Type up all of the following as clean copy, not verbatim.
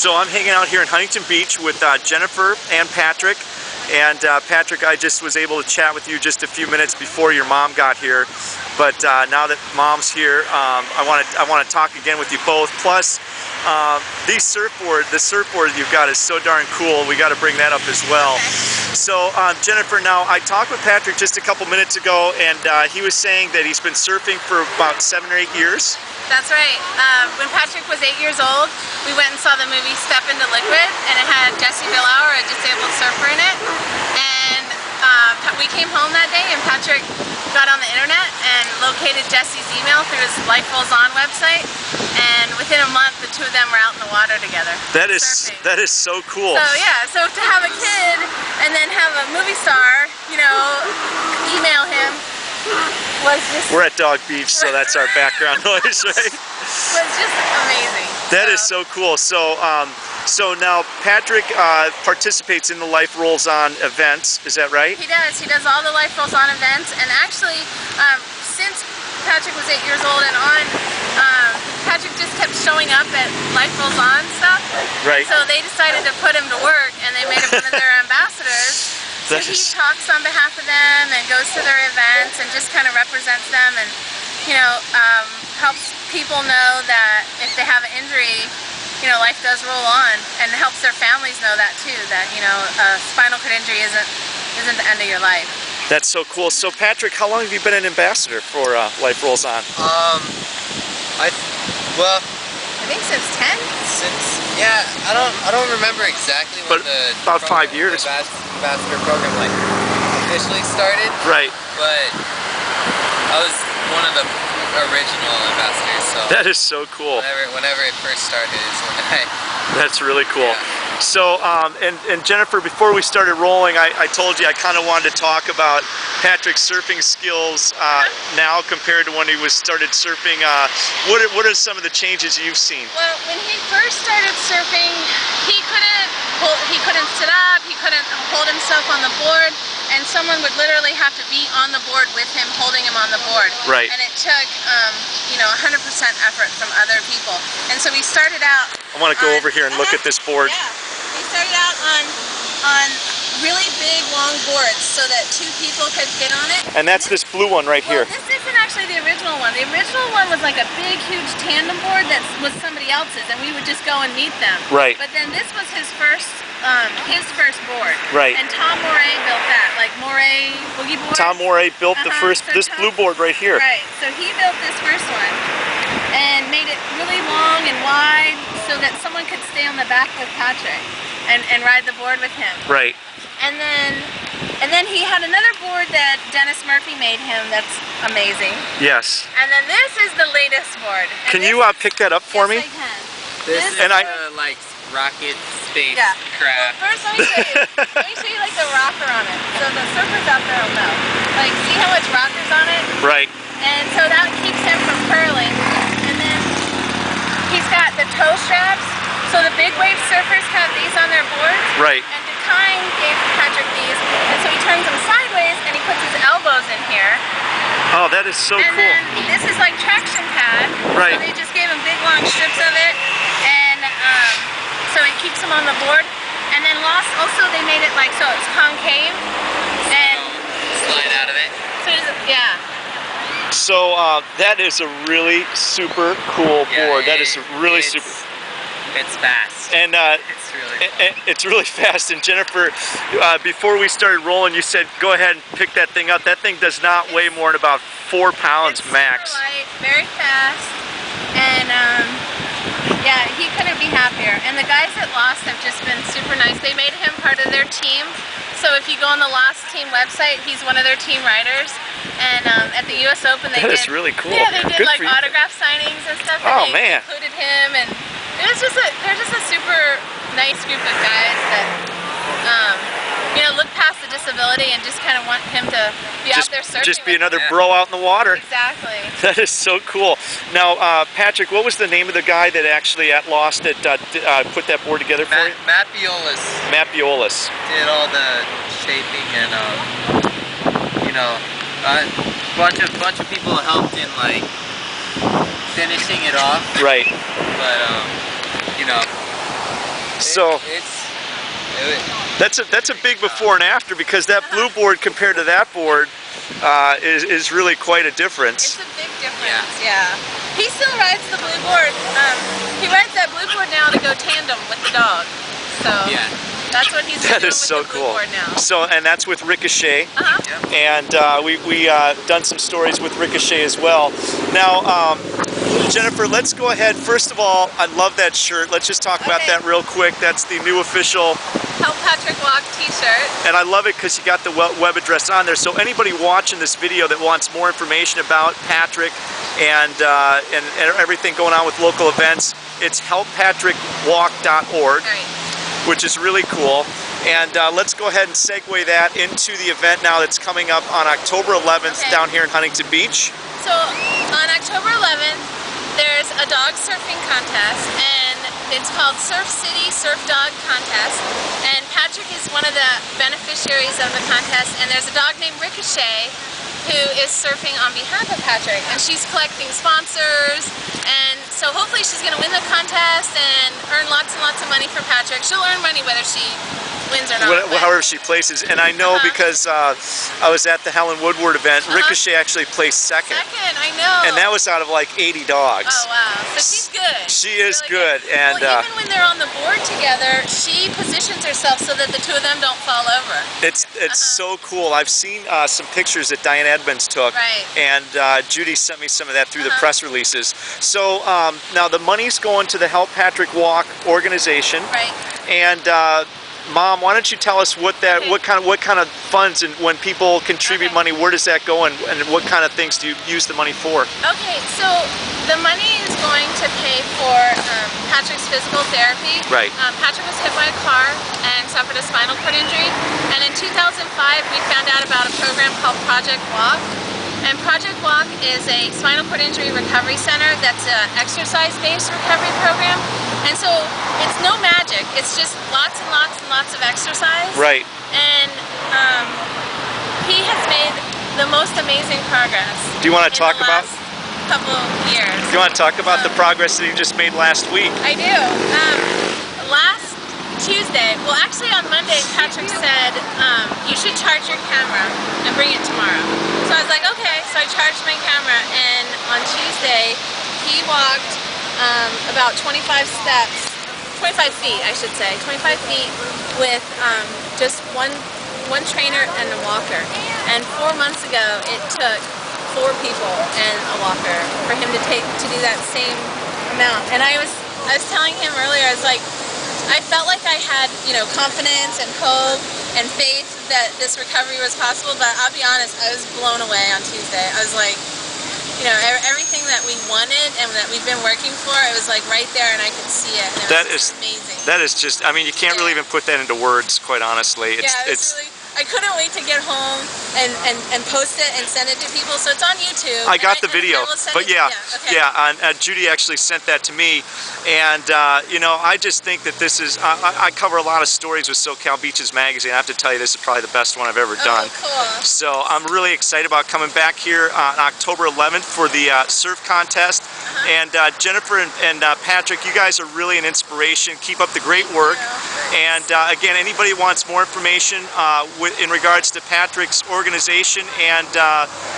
So I'm hanging out here in Huntington Beach with Jennifer and Patrick. And Patrick, I just was able to chat with you just a few minutes before your mom got here. But now that mom's here, I want to talk again with you both. Plus, the surfboard you've got is so darn cool. We got to bring that up as well. So Jennifer, now I talked with Patrick just a couple minutes ago, and he was saying that he's been surfing for about 7 or 8 years. That's right. When Patrick was 8 years old, we went and saw the movie Step Into Liquid, and it had Jesse Billauer, a disabled surfer, in it. And we came home that day, and Patrick got on the internet and located Jesse's email through his Life Rolls On website. And within a month, the two of them were out in the water together. That is so cool. So yeah, so to have a kid and then have a movie star, you know, email him. We're at Dog Beach, so that's our background noise, right? Was just amazing. That is so cool. So, so now Patrick participates in the Life Rolls On events. Is that right? He does. He does all the Life Rolls On events, and actually, since Patrick was 8 years old and on, Patrick just kept showing up at Life Rolls On stuff. Right. So they decided to put him to work, and they made him one of their ambassadors. So he talks on behalf of them and goes to their events and just kind of represents them and, you know, helps people know that if they have an injury, you know, life does roll on, and helps their families know that too, that, you know, a spinal cord injury isn't the end of your life. That's so cool. So Patrick, how long have you been an ambassador for Life Rolls On? I think since 10? Yeah, I don't remember exactly when about 5 years. The ambassador program like officially started. Right. But I was one of the original ambassadors. So that is so cool. Whenever it first started is when That's really cool. Yeah. So, and Jennifer, before we started rolling, I told you I kind of wanted to talk about Patrick's surfing skills now compared to when he started surfing. What are some of the changes you've seen? Well, when he first started surfing, he couldn't sit up, he couldn't hold himself on the board, and someone would literally have to be on the board with him, holding him on the board. Right. And it took, you know, 100% effort from other people. And so we started out. I want to go over here and look at this board. Yeah. We started out on really big, long boards so that two people could get on it. And that's this blue one right here. This isn't actually the original one. The original one was like a big, huge tandem board that was somebody else's, and we would just go and meet them. Right. But then this was his first board. Right. And Tom Moray built that, like Moray Boogie Board. Tom Moray built the first, this blue board right here. Right. So he built this first one and made it really long and wide so that someone could stay on the back with Patrick and ride the board with him. Right. And then he had another board that Dennis Murphy made him that's amazing. Yes. And then this is the latest board. And can you pick that up for me? Yes, I can. This is like rocket space crap. Well, first let me show you like the rocker on it. So the surfers out there will know. Like, see how much rocker's on it? Right. And so that keeps him from curling. And then he's got the toe straps. So the big wave surfers have these on their boards. Right. And Dakine gave Patrick these. And so he turns them sideways and he puts his elbows in here. Oh, that is so and cool. And then this is like traction pad. Right. So they just gave him big long strips of it. And so it keeps him on the board. And then also they made it like so it's concave. And slide out of it. So yeah. So that is a really super cool board. That is really super. It's fast. And it's really fast. And Jennifer, before we started rolling, you said go ahead and pick that thing up. That thing does not weigh more than about 4 pounds max. Super light, very fast, and yeah, he couldn't be happier. And the guys at Lost have just been super nice. They made him part of their team. So if you go on the Lost team website, he's one of their team riders. And at the US Open, they That is really cool. Yeah, they did Good like for you. autograph signings and stuff. Oh, and they man. included him, and they're just a super nice group of guys that you know, look past the disability and just kind of want him to be out there surfing. Just be another bro out in the water. Exactly. That is so cool. Now, Patrick, what was the name of the guy that actually at Lost that put that board together for you? Matt Biolas. Matt Biolas. Did all the shaping and you know, a bunch of people helped in like finishing it off. Right. But you know, So that's a big before and after, because that blue board compared to that board is really quite a difference. It's a big difference. Yeah. He still rides the blue board. He rides that blue board now to go tandem with the dog. So Yeah. that's what he's That doing is with so the blue cool. board now. So, and that's with Riccochet. And we done some stories with Riccochet as well. Now, Jennifer, let's go ahead. First of all, I love that shirt. Let's just talk about that real quick. That's the new official Help Patrick Walk t-shirt. And I love it because you got the web address on there. So anybody watching this video that wants more information about Patrick and everything going on with local events, it's helppatrickwalk.org, which is really cool. And let's go ahead and segue that into the event now that's coming up on October 11th down here in Huntington Beach. So on October 11th, there's a dog surfing contest, and it's called Surf City Surf Dog Contest. And Patrick is one of the beneficiaries of the contest, and there's a dog named Riccochet who is surfing on behalf of Patrick, and she's collecting sponsors, and so hopefully she's going to win the contest and earn lots and lots of money for Patrick. She'll earn money whether she wins or not. However she places, and I know because I was at the Helen Woodward event, Riccochet actually placed second. I know. And that was out of like 80 dogs. Oh wow, so she's good. She is really good. And well, even when they're on the board together, she positions herself so that the two of them don't fall over. It's so cool. I've seen some pictures that Diane Edmonds took, and Judy sent me some of that through the press releases. So now the money's going to the Help Patrick Walk organization. And Mom, why don't you tell us what kind of funds, and when people contribute money, where does that go, and what kind of things do you use the money for? Okay, so the money is going to pay for Patrick's physical therapy. Patrick was hit by a car and suffered a spinal cord injury, and in 2005 we found out about a program called Project Walk. And Project Walk is a spinal cord injury recovery center that's an exercise-based recovery program. And so it's no magic, it's just lots and lots and lots of exercise. And he has made the most amazing progress. Do you want to talk about couple years? Do you want to talk about the progress that you just made last week? I do. Last Tuesday, well actually on Monday, Patrick said, you should charge your camera and bring it tomorrow. So I was like, okay, so I charged my camera, and on Tuesday, he walked about 25 feet, I should say, 25 feet with just one trainer and a walker. And 4 months ago, it took 4 people and a walker for him to do that same amount. And I was telling him earlier, I was like, I felt like I had, confidence and hope and faith that this recovery was possible, but I'll be honest, I was blown away on Tuesday. I was like, everything that we wanted and that we've been working for, it was like right there, and I could see it. And it was amazing. That is just, I mean, you can't really even put that into words, quite honestly. I couldn't wait to get home and post it and send it to people. So it's on YouTube. I got the video, but Judy actually sent that to me, and I just think that this is. I cover a lot of stories with SoCal Beaches Magazine. I have to tell you, this is probably the best one I've ever done. Cool. So I'm really excited about coming back here on October 11th for the surf contest. And Jennifer and Patrick, you guys are really an inspiration. Keep up the great work. And again, anybody wants more information in regards to Patrick's organization and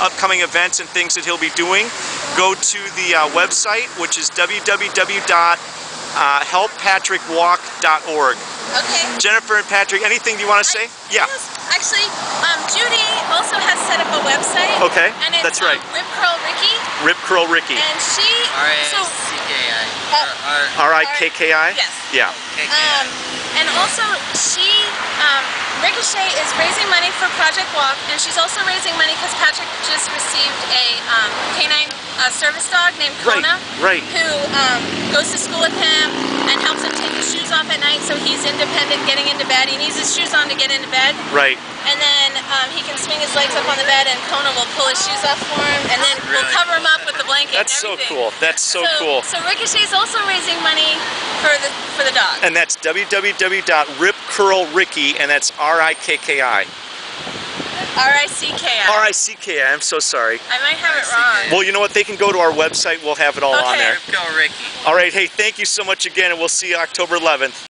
upcoming events and things that he'll be doing, go to the website, which is www.helppatrickwalk.org. Jennifer and Patrick, anything you want to say? Yes. Actually, Judy also has set up a website. And it's Rip Curl Ricky. Rip Curl Ricky. And she R-I-K-K-I? Yes. Yeah. And also Riccochet is raising money for Project Walk, and she's also raising money because Patrick just received a canine service dog named Kona, who goes to school with him and helps him take his shoes off at night so he's independent getting into bed. He needs his shoes on to get into bed. And then he can swing his legs up on the bed, and Kona will pull his shoes off for him, and then we'll cover him up with the blanket. That's so cool. That's so cool. So Riccochet's also raising money for the dog. And that's www.ripcurlricky, and that's R-I-K-K-I. R-I-C-K-I. R-I-C-K-I. I'm so sorry. I might have it wrong. Well, you know what? They can go to our website. We'll have it all on there. Rip Curl Ricky. All right. Hey, thank you so much again, and we'll see you October 11th.